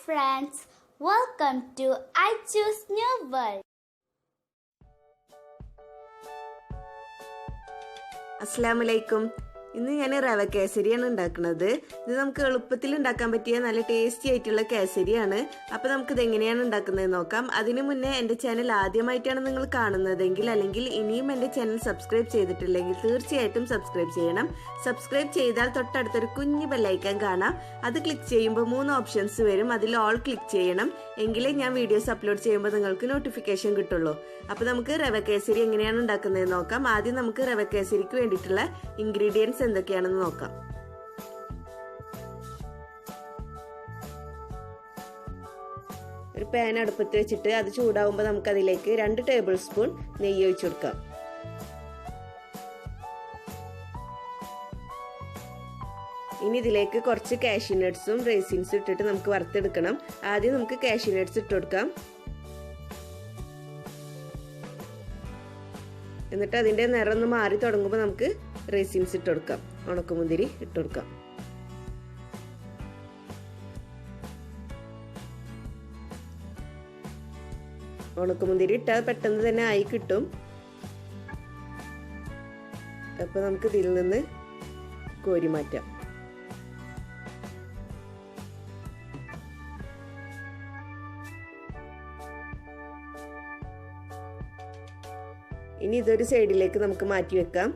friends, welcome to I Choose New World. അസ്സലാമലൈക്കും. ഇന്ന് ഞാൻ റവ കേസരിയാണ് ഉണ്ടാക്കുന്നത്. ഇത് നമുക്ക് എളുപ്പത്തിൽ ഉണ്ടാക്കാൻ പറ്റിയ നല്ല ടേസ്റ്റി ആയിട്ടുള്ള കേസരിയാണ്. അപ്പോൾ നമുക്കിത് എങ്ങനെയാണ് ഉണ്ടാക്കുന്നത് നോക്കാം. അതിനു മുന്നേ എൻ്റെ ചാനൽ ആദ്യമായിട്ടാണ് നിങ്ങൾ കാണുന്നതെങ്കിൽ അല്ലെങ്കിൽ ഇനിയും എൻ്റെ ചാനൽ സബ്സ്ക്രൈബ് ചെയ്തിട്ടില്ലെങ്കിൽ തീർച്ചയായിട്ടും സബ്സ്ക്രൈബ് ചെയ്യണം. സബ്സ്ക്രൈബ് ചെയ്താൽ തൊട്ടടുത്തൊരു കുഞ്ഞു ബെല്ലൈക്കൺ കാണാം. അത് ക്ലിക്ക് ചെയ്യുമ്പോൾ 3 ഓപ്ഷൻസ് വരും. അതിൽ ഓൾ ക്ലിക്ക് ചെയ്യണം. എങ്കിലേ ഞാൻ വീഡിയോസ് അപ്ലോഡ് ചെയ്യുമ്പോൾ നിങ്ങൾക്ക് നോട്ടിഫിക്കേഷൻ കിട്ടുള്ളൂ. അപ്പോൾ നമുക്ക് റവ കേസരി എങ്ങനെയാണ് ഉണ്ടാക്കുന്നത് നോക്കാം. ആദ്യം നമുക്ക് റവ കേസരിക്ക് വേണ്ടിയിട്ടുള്ള ഇൻഗ്രീഡിയൻസ് എന്തൊക്കെയാണെന്ന് നോക്കാം. ഒരു പാൻ അടുപ്പത്ത് വെച്ചിട്ട് അത് ചൂടാവുമ്പോൾ നമുക്ക് അതിലേക്ക് 2 ടേബിൾ സ്പൂൺ നെയ്യ് ഒഴിച്ചു കൊടുക്കാം. ഇനി ഇതിലേക്ക് കുറച്ച് കാഷ്യൂ നട്ട്സും റൈസിൻസും ഇട്ടിട്ട് നമുക്ക് വറുത്തെടുക്കണം. ആദ്യം നമുക്ക് കാഷ്യൂ നട്ട്സ് ഇട്ട് കൊടുക്കാം. എന്നിട്ട് അതിൻ്റെ നിറം ഒന്ന് മാറി തുടങ്ങുമ്പോൾ നമുക്ക് റൈസിൻസ് ഇട്ട് കൊടുക്കാം. ഉണക്കമുന്തിരി ഇട്ട് കൊടുക്കാം. ഉണക്കമുന്തിരി ഇട്ടാൽ പെട്ടെന്ന് തന്നെ ആയി കിട്ടും. അപ്പൊ നമുക്ക് ഇതിൽ നിന്ന് കോരി മാറ്റാം. ഇനി ഇതൊരു സൈഡിലേക്ക് നമുക്ക് മാറ്റി വെക്കാം.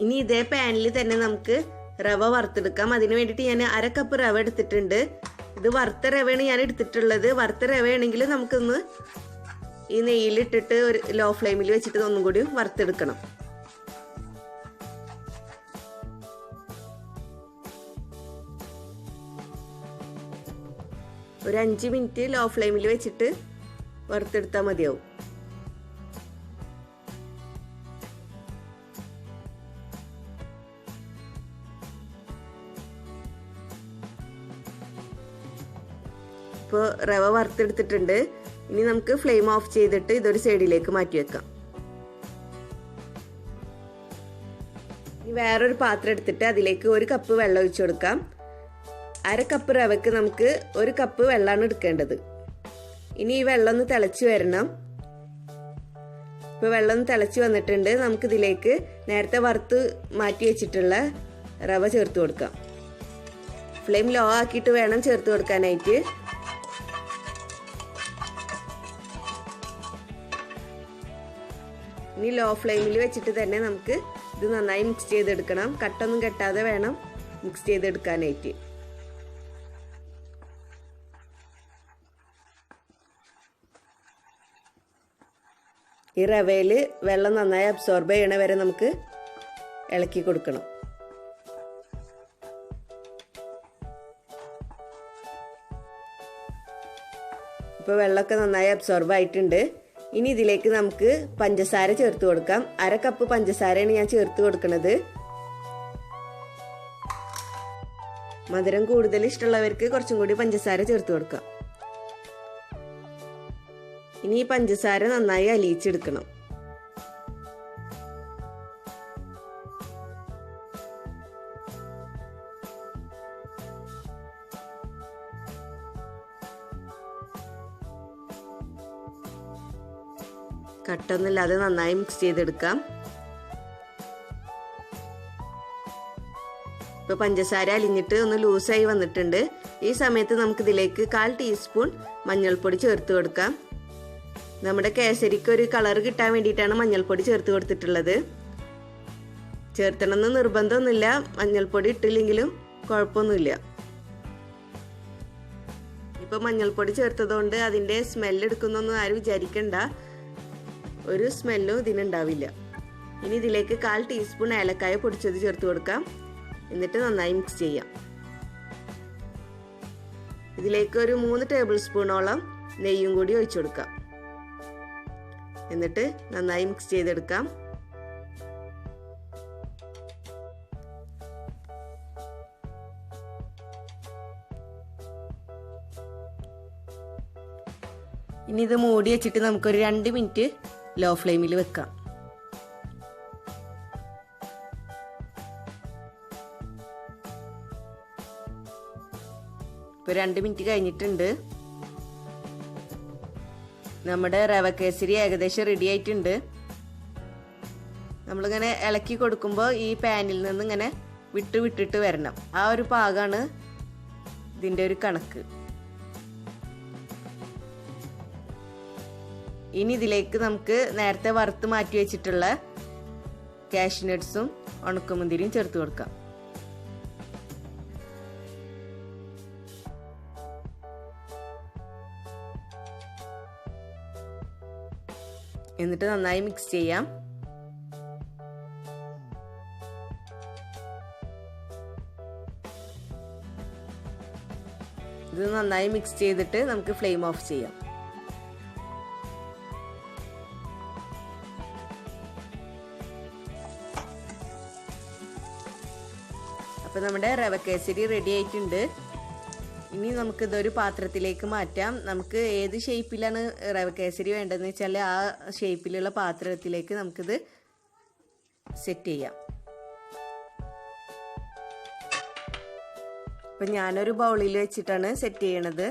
ഇനി ഇതേ പാനിൽ തന്നെ നമുക്ക് റവ വറുത്തെടുക്കാം. അതിന് വേണ്ടിയിട്ട് ഞാൻ 1/2 കപ്പ് റവ എടുത്തിട്ടുണ്ട്. ഇത് വറുത്ത റവയാണ് ഞാൻ എടുത്തിട്ടുള്ളത്. വറുത്ത റവയാണെങ്കിൽ നമുക്കൊന്ന് ഈ നെയ്യിലിട്ടിട്ട് ഒരു ലോ ഫ്ലെയിമിൽ വെച്ചിട്ട് ഒന്നും കൂടി വറുത്തെടുക്കണം. ഒരു 5 മിനിറ്റ് ലോ ഫ്ലെയിമിൽ വെച്ചിട്ട് വറുത്തെടുത്താൽ മതിയാവും. ഇപ്പോൾ റവ വറുത്തെടുത്തിട്ടുണ്ട്. ഇനി നമുക്ക് ഫ്ലെയിം ഓഫ് ചെയ്തിട്ട് ഇതൊരു സൈഡിലേക്ക് മാറ്റി വെക്കാം. ഇനി വേറൊരു പാത്രം എടുത്തിട്ട് അതിലേക്ക് 1 കപ്പ് വെള്ളം ഒഴിച്ചു കൊടുക്കാം. 1/2 കപ്പ് റവയ്ക്ക് നമുക്ക് 1 കപ്പ് വെള്ളമാണ് എടുക്കേണ്ടത്. ഇനി ഈ വെള്ളം ഒന്ന് തിളച്ച് വരണം. ഇപ്പോൾ വെള്ളം ഒന്ന് തിളച്ച് വന്നിട്ടുണ്ട്. നമുക്കിതിലേക്ക് നേരത്തെ വറുത്ത് മാറ്റി വെച്ചിട്ടുള്ള റവ ചേർത്ത് കൊടുക്കാം. ഫ്ലെയിം ലോ ആക്കിയിട്ട് വേണം ചേർത്ത് കൊടുക്കാനായിട്ട്. ഇനി ലോ ഫ്ലെയിമിൽ വെച്ചിട്ട് തന്നെ നമുക്ക് ഇത് നന്നായി മിക്സ് ചെയ്തെടുക്കണം. കട്ടൊന്നും കെട്ടാതെ വേണം മിക്സ് ചെയ്തെടുക്കാനായിട്ട്. ഈ റവയിൽ വെള്ളം നന്നായി അബ്സോർബ് ചെയ്യണ വരെ നമുക്ക് ഇളക്കി കൊടുക്കണം. ഇപ്പോൾ വെള്ളമൊക്കെ നന്നായി അബ്സോർബ് ആയിട്ടുണ്ട്. ഇനി ഇതിലേക്ക് നമുക്ക് പഞ്ചസാര ചേർത്ത് കൊടുക്കാം. 1/2 കപ്പ് പഞ്ചസാരയാണ് ഞാൻ ചേർത്ത് കൊടുക്കുന്നത്. മധുരം കൂടുതൽ ഇഷ്ടമുള്ളവർക്ക് കുറച്ചും കൂടി പഞ്ചസാര ചേർത്ത് കൊടുക്കാം. ഇനി ഈ പഞ്ചസാര നന്നായി അലിയിച്ചെടുക്കണം. കട്ടൊന്നുമില്ലാതെ നന്നായി മിക്സ് ചെയ്തെടുക്കാം. ഇപ്പൊ പഞ്ചസാര അലിഞ്ഞിട്ട് ഒന്ന് ലൂസായി വന്നിട്ടുണ്ട്. ഈ സമയത്ത് നമുക്ക് ഇതിലേക്ക് 1/4 ടീസ്പൂൺ മഞ്ഞൾപ്പൊടി ചേർത്ത് കൊടുക്കാം. നമ്മുടെ കേസരിക്ക് ഒരു കളർ കിട്ടാൻ വേണ്ടിയിട്ടാണ് മഞ്ഞൾപ്പൊടി ചേർത്ത് കൊടുത്തിട്ടുള്ളത്. ചേർത്തണമെന്ന് നിർബന്ധമൊന്നുമില്ല. മഞ്ഞൾപ്പൊടി ഇട്ടില്ലെങ്കിലും കുഴപ്പമൊന്നുമില്ല. ഇപ്പൊ മഞ്ഞൾപ്പൊടി ചേർത്തതുകൊണ്ട് അതിന്റെ സ്മെല്ല് എടുക്കുന്നൊന്നും ആരും വിചാരിക്കണ്ട. ഒരു സ്മെല്ലും ഇതിനുണ്ടാവില്ല. ഇനി ഇതിലേക്ക് 1/4 ടീസ്പൂൺ ഏലക്കായ പൊടിച്ചത് ചേർത്ത് കൊടുക്കാം. എന്നിട്ട് നന്നായി മിക്സ് ചെയ്യാം. ഇതിലേക്ക് ഒരു 3 ടേബിൾ സ്പൂണോളം നെയ്യും കൂടി ഒഴിച്ചു കൊടുക്കാം. എന്നിട്ട് നന്നായി മിക്സ് ചെയ്തെടുക്കാം. ഇനി ഇത് മൂടി വെച്ചിട്ട് നമുക്കൊരു 2 മിനിറ്റ് ലോ ഫ്ലെയിമിൽ വെക്കാം. ഇപ്പോൾ 2 മിനിറ്റ് കഴിഞ്ഞിട്ടുണ്ട്. നമ്മുടെ റവ കേസരി ഏകദേശം റെഡി ആയിട്ടുണ്ട്. നമ്മളിങ്ങനെ ഇളക്കി കൊടുക്കുമ്പോൾ ഈ പാനിൽ നിന്ന് ഇങ്ങനെ വിട്ടിട്ട് വരണം. ആ ഒരു പാകമാണ് ഇതിൻ്റെ ഒരു കണക്ക്. ഇനി ഇതിലേക്ക് നമുക്ക് നേരത്തെ വറുത്ത് മാറ്റി വെച്ചിട്ടുള്ള കാഷ്യൂ നട്ട്സും ഉണക്കമുന്തിരിയും ചേർത്ത് കൊടുക്കാം. എന്നിട്ട് നന്നായി മിക്സ് ചെയ്യാം. ഇത് നന്നായി മിക്സ് ചെയ്തിട്ട് നമുക്ക് ഫ്ലെയിം ഓഫ് ചെയ്യാം. അപ്പോൾ നമ്മുടെ റവ കേസരി റെഡി ആയിട്ടുണ്ട്. ഇനി നമുക്കിതൊരു പാത്രത്തിലേക്ക് മാറ്റാം. നമുക്ക് ഏത് ഷേപ്പിലാണ് റവ കേസരി വേണ്ടതെന്ന് വെച്ചാൽ ആ ഷേപ്പിലുള്ള പാത്രത്തിലേക്ക് നമുക്കിത് സെറ്റ് ചെയ്യാം. അപ്പം ഞാനൊരു ബൗളിൽ വെച്ചിട്ടാണ് സെറ്റ് ചെയ്യണത്.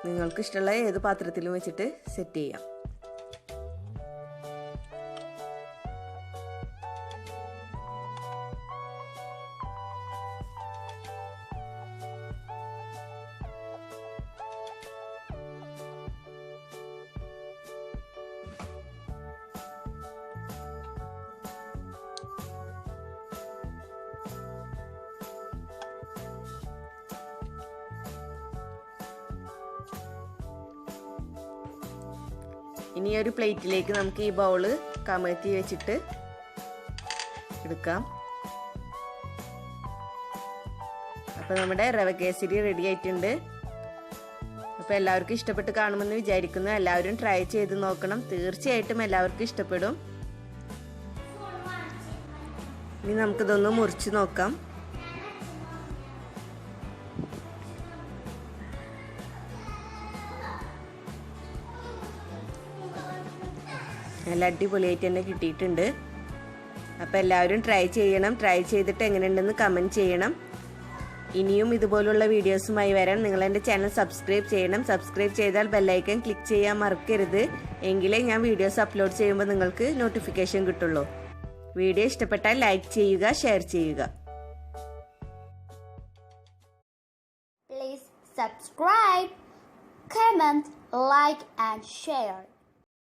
നിങ്ങൾക്ക് ഇഷ്ടമുള്ള ഏത് പാത്രത്തിലും വെച്ചിട്ട് സെറ്റ് ചെയ്യാം. ഇനി ഒരു പ്ലേറ്റിലേക്ക് നമുക്ക് ഈ ബൗള് കമഴ്ത്തി വെച്ചിട്ട് എടുക്കാം. അപ്പോൾ നമ്മുടെ റവ കേസരി റെഡി ആയിട്ടുണ്ട്. അപ്പോൾ എല്ലാവർക്കും ഇഷ്ടപ്പെട്ട് കാണുമെന്ന് വിചാരിക്കുന്നു. എല്ലാവരും ട്രൈ ചെയ്ത് നോക്കണം. തീർച്ചയായിട്ടും എല്ലാവർക്കും ഇഷ്ടപ്പെടും. ഇനി നമുക്കിതൊന്ന് മുറിച്ച് നോക്കാം. നല്ല അടിപൊളിയായിട്ട് തന്നെ കിട്ടിയിട്ടുണ്ട്. അപ്പോൾ എല്ലാവരും ട്രൈ ചെയ്യണം. ട്രൈ ചെയ്തിട്ട് എങ്ങനെയുണ്ടെന്ന് കമൻറ്റ് ചെയ്യണം. ഇനിയും ഇതുപോലുള്ള വീഡിയോസുമായി വരാൻ നിങ്ങൾ എൻ്റെ ചാനൽ സബ്സ്ക്രൈബ് ചെയ്യണം. സബ്സ്ക്രൈബ് ചെയ്താൽ ബെല്ലൈക്കൺ ക്ലിക്ക് ചെയ്യാൻ മറക്കരുത്. എങ്കിലേ ഞാൻ വീഡിയോസ് അപ്ലോഡ് ചെയ്യുമ്പോൾ നിങ്ങൾക്ക് നോട്ടിഫിക്കേഷൻ കിട്ടുള്ളൂ. വീഡിയോ ഇഷ്ടപ്പെട്ടാൽ ലൈക്ക് ചെയ്യുക, ഷെയർ ചെയ്യുക. Please subscribe, comment, like and share.